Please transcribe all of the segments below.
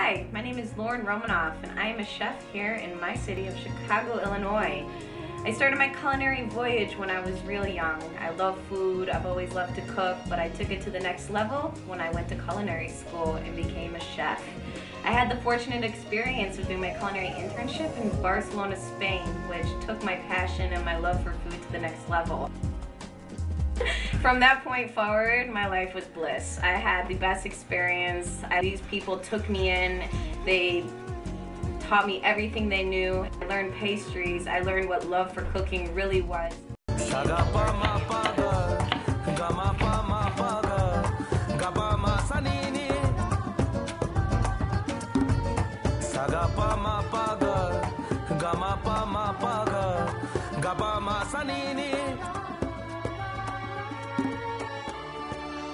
Hi, my name is Lauren Romanoff and I am a chef here in my city of Chicago, Illinois. I started my culinary voyage when I was really young. I love food, I've always loved to cook, but I took it to the next level when I went to culinary school and became a chef. I had the fortunate experience of doing my culinary internship in Barcelona, Spain, which took my passion and my love for food to the next level. From that point forward, my life was bliss. I had the best experience. These people took me in. They taught me everything they knew. I learned pastries. I learned what love for cooking really was.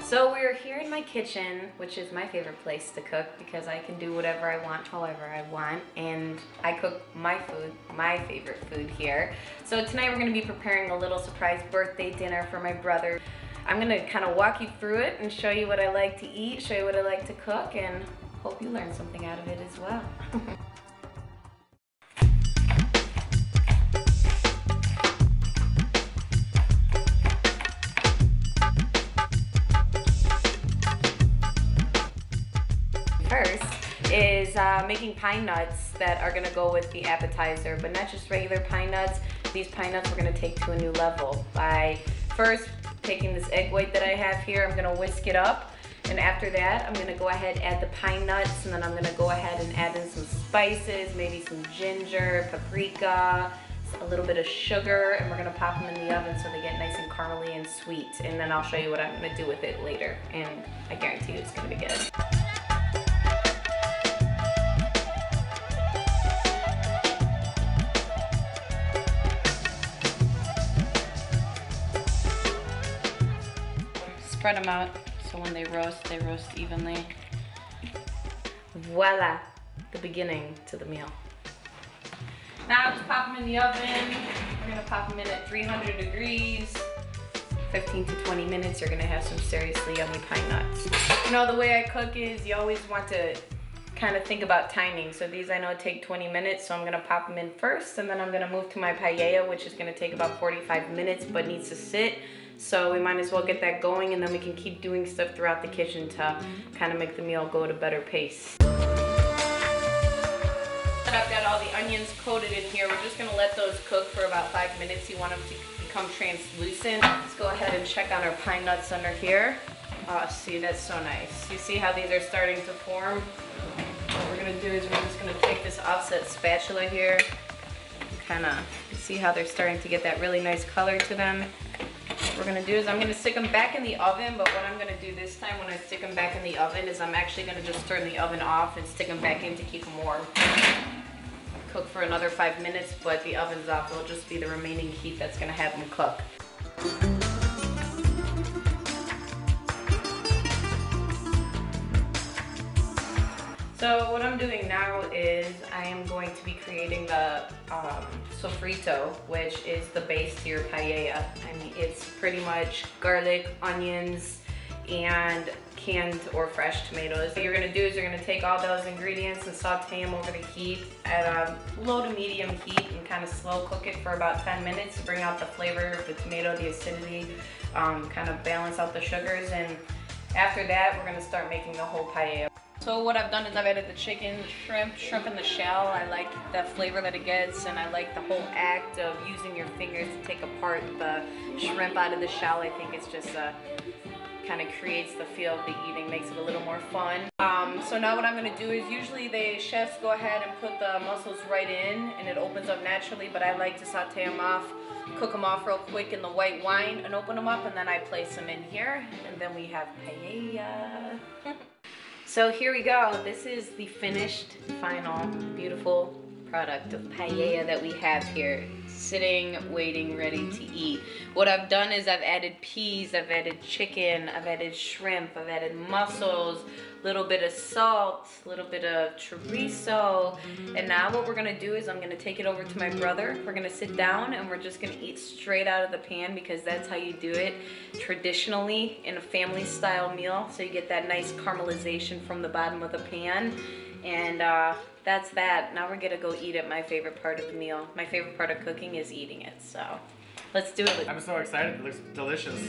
So we're here in my kitchen, which is my favorite place to cook because I can do whatever I want, however I want, and I cook my food, my favorite food here. So tonight we're going to be preparing a little surprise birthday dinner for my brother. I'm going to kind of walk you through it and show you what I like to eat, show you what I like to cook, and hope you learn something out of it as well. First is making pine nuts that are going to go with the appetizer, but not just regular pine nuts. These pine nuts we're going to take to a new level by first taking this egg white that I have here. I'm going to whisk it up, and after that I'm going to go ahead and add the pine nuts, and then I'm going to go ahead and add in some spices, maybe some ginger, paprika, a little bit of sugar, and we're going to pop them in the oven so they get nice and caramely and sweet, and then I'll show you what I'm going to do with it later, and I guarantee you it's going to be good. Spread them out so when they roast evenly. Voila, the beginning to the meal. Now just pop them in the oven. We're gonna pop them in at 300 degrees. 15 to 20 minutes, you're gonna have some seriously yummy pine nuts. You know, the way I cook is you always want to kind of think about timing. So these I know take 20 minutes, so I'm gonna pop them in first, and then I'm gonna move to my paella, which is gonna take about 45 minutes, but needs to sit. So we might as well get that going, and then we can keep doing stuff throughout the kitchen to kind of make the meal go at a better pace. I've got all the onions coated in here. We're just gonna let those cook for about 5 minutes. You want them to become translucent. Let's go ahead and check on our pine nuts under here. Oh, see, that's so nice. You see how these are starting to form? What we're gonna do is we're just gonna take this offset spatula here, kind of see how they're starting to get that really nice color to them. What we're gonna do is I'm gonna stick them back in the oven, but what I'm gonna do this time when I stick them back in the oven is I'm actually gonna just turn the oven off and stick them back in to keep them warm. Cook for another 5 minutes, but the oven's off. It'll just be the remaining heat that's gonna have them cook. So what I'm doing now is I am going to be creating the sofrito, which is the base to your paella. I mean, it's pretty much garlic, onions, and canned or fresh tomatoes. What you're gonna do is you're gonna take all those ingredients and saute them over the heat at a low to medium heat and kind of slow cook it for about 10 minutes to bring out the flavor of the tomato, the acidity, kind of balance out the sugars, and after that we're gonna start making the whole paella. So what I've done is I've added the chicken, shrimp in the shell. I like the flavor that it gets, and I like the whole act of using your fingers to take apart the shrimp out of the shell. I think it's just kind of creates the feel of the eating, makes it a little more fun. So now what I'm gonna do is usually the chefs go ahead and put the mussels right in and it opens up naturally, but I like to saute them off, cook them off real quick in the white wine and open them up, and then I place them in here, and then we have paella. So here we go. This is the finished, final, beautiful product of paella that we have here, sitting, waiting, ready to eat. What I've done is I've added peas, I've added chicken, I've added shrimp, I've added mussels, a little bit of salt, a little bit of chorizo, and now what we're gonna do is I'm gonna take it over to my brother. We're gonna sit down and we're just gonna eat straight out of the pan, because that's how you do it traditionally in a family style meal. So you get that nice caramelization from the bottom of the pan, And that's that. Now we're gonna go eat it. My favorite part of the meal. My favorite part of cooking is eating it. So let's do it. I'm so excited. It looks delicious.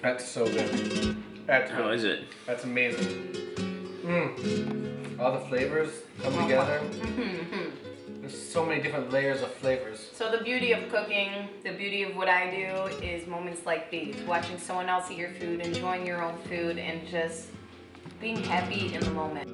That's so good. How is it? That's amazing. All the flavors come together. There's so many different layers of flavors. So the beauty of cooking, the beauty of what I do is moments like these. Watching someone else eat your food, enjoying your own food, and just being happy in the moment.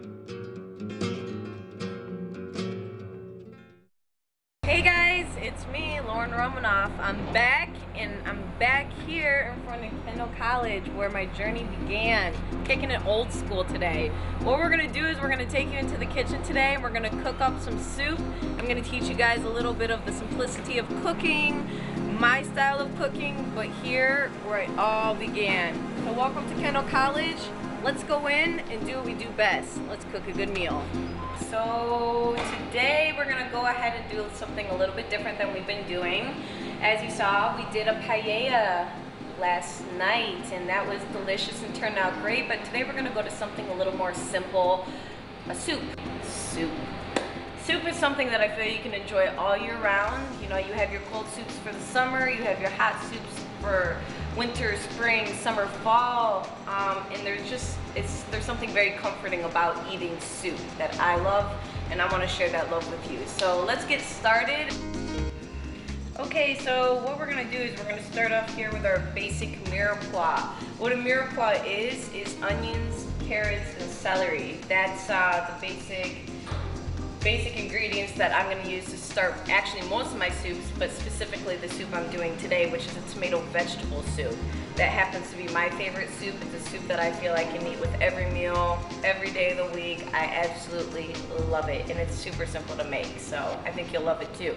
Hey guys, it's me, Lauren Romanoff. I'm back, and I'm back here in front of Kendall College where my journey began. Kicking it old school today. What we're gonna do is we're gonna take you into the kitchen today and we're gonna cook up some soup. I'm gonna teach you guys a little bit of the simplicity of cooking, my style of cooking, but here where it all began. So welcome to Kendall College. Let's go in and do what we do best. Let's cook a good meal. So today we're gonna go ahead and do something a little bit different than we've been doing. As you saw, we did a paella last night and that was delicious and turned out great, but today we're gonna go to something a little more simple, a soup. Soup is something that I feel you can enjoy all year round. You know, you have your cold soups for the summer, you have your hot soups for winter, spring, summer, fall, and there's something very comforting about eating soup that I love, and I want to share that love with you. So let's get started. Okay, so what we're going to do is we're going to start off here with our basic mirepoix. What a mirepoix is onions, carrots, and celery. That's the basic ingredients that I'm going to use to start actually most of my soups, but specifically the soup I'm doing today, which is a tomato vegetable soup. That happens to be my favorite soup. It's a soup that I feel I can eat with every meal, every day of the week. I absolutely love it, and it's super simple to make, so I think you'll love it too.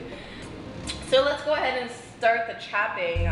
So let's go ahead and start the chopping.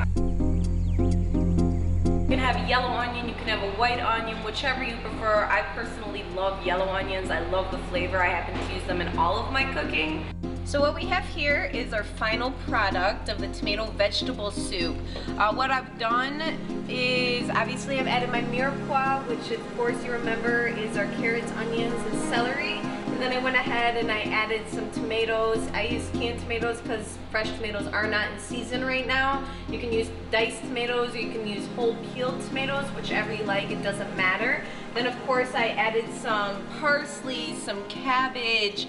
You can have a yellow onion, you can have a white onion, whichever you prefer. I personally love yellow onions. I love the flavor. I happen to use them in all of my cooking. So what we have here is our final product of the tomato vegetable soup. What I've done is, obviously I've added my mirepoix, which of course you remember is our carrots, onions, and celery. And then I went ahead and I added some tomatoes. I use canned tomatoes because fresh tomatoes are not in season right now. You can use diced tomatoes or you can use whole peeled tomatoes, whichever you like, it doesn't matter. Then of course I added some parsley, some cabbage,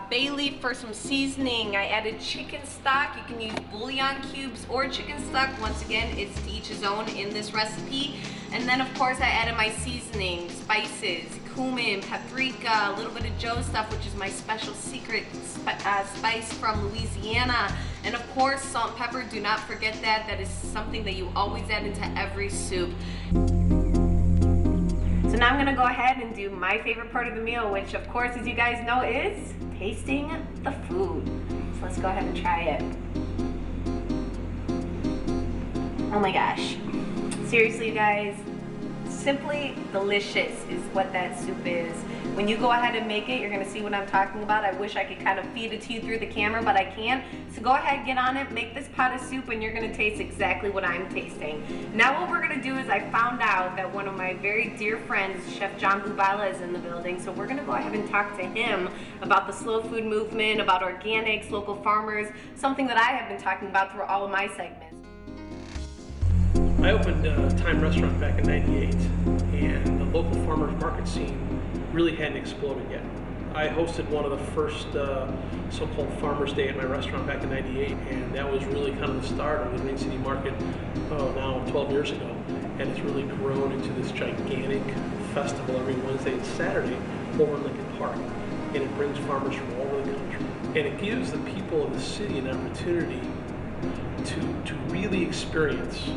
bay leaf for some seasoning. I added chicken stock. You can use bouillon cubes or chicken stock. Once again, it's to each his own in this recipe. And then of course I added my seasoning, spices, cumin, paprika, a little bit of Joe stuff, which is my special secret spice from Louisiana. And of course, salt and pepper, do not forget that. That is something that you always add into every soup. So now I'm gonna go ahead and do my favorite part of the meal, which of course, as you guys know, is tasting the food. So let's go ahead and try it. Oh my gosh. Seriously, you guys, simply delicious is what that soup is. When you go ahead and make it, you're gonna see what I'm talking about. I wish I could kind of feed it to you through the camera, but I can't. So go ahead, get on it, make this pot of soup, and you're gonna taste exactly what I'm tasting. Now what we're gonna do is I found out that one of my very dear friends, Chef John Bubala, is in the building. So we're gonna go ahead and talk to him about the slow food movement, about organics, local farmers, something that I have been talking about through all of my segments. I opened a Time restaurant back in '98, and the local farmers market scene really hadn't exploded yet. I hosted one of the first so-called Farmers Day at my restaurant back in '98, and that was really kind of the start of the Main City Market, now 12 years ago. And it's really grown into this gigantic festival every Wednesday and Saturday over in Lincoln Park. And it brings farmers from all over the country. And it gives the people of the city an opportunity to really experience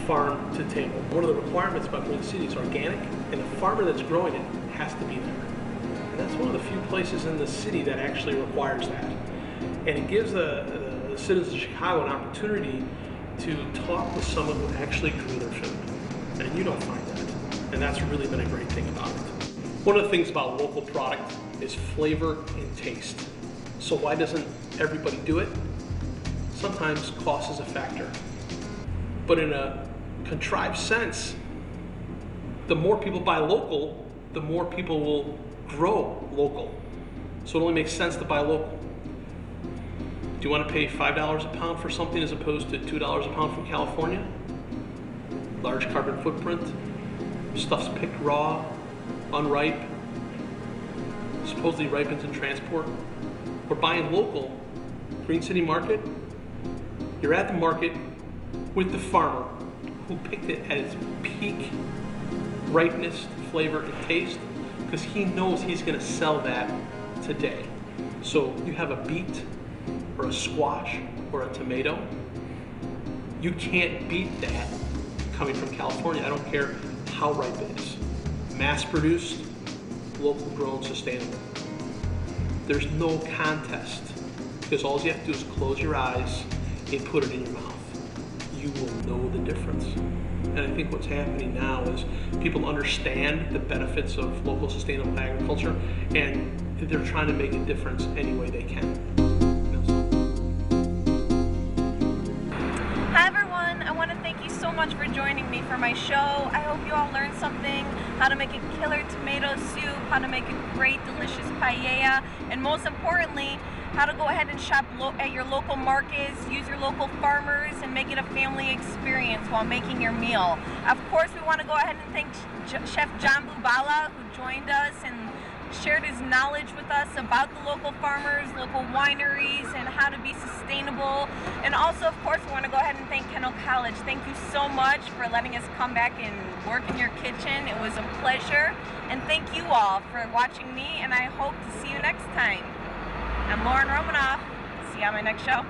farm to table. One of the requirements about Green City is organic, and the farmer that's growing it has to be there. And that's one of the few places in the city that actually requires that. And it gives the citizens of Chicago an opportunity to talk with someone who actually grew their food. And you don't find that. And that's really been a great thing about it. One of the things about local product is flavor and taste. So why doesn't everybody do it? Sometimes cost is a factor. But in a contrived sense, the more people buy local, the more people will grow local. So it only makes sense to buy local. Do you want to pay $5 a pound for something as opposed to $2 a pound from California? Large carbon footprint, stuff's picked raw, unripe, supposedly ripens in transport. We're buying local, Green City Market. You're at the market with the farmer who picked it at its peak ripeness, flavor, and taste, because he knows he's going to sell that today. So you have a beet or a squash or a tomato, you can't beat that coming from California. I don't care how ripe it is. Mass produced, local grown, sustainable. There's no contest, because all you have to do is close your eyes and put it in your mouth. You will know the difference. And I think what's happening now is people understand the benefits of local sustainable agriculture, and they're trying to make a difference any way they can. Hi everyone, I want to thank you so much for joining me for my show. I hope you all learned something, how to make a killer tomato soup, how to make a great delicious paella, and most importantly, how to go ahead and shop at your local markets, use your local farmers, and make it a family experience while making your meal. Of course, we want to go ahead and thank Chef John Bubala, who joined us and shared his knowledge with us about the local farmers, local wineries, and how to be sustainable. And also, of course, we want to go ahead and thank Kendall College. Thank you so much for letting us come back and work in your kitchen. It was a pleasure. And thank you all for watching me, and I hope to see you next time. I'm Lauren Romanoff. See you on my next show.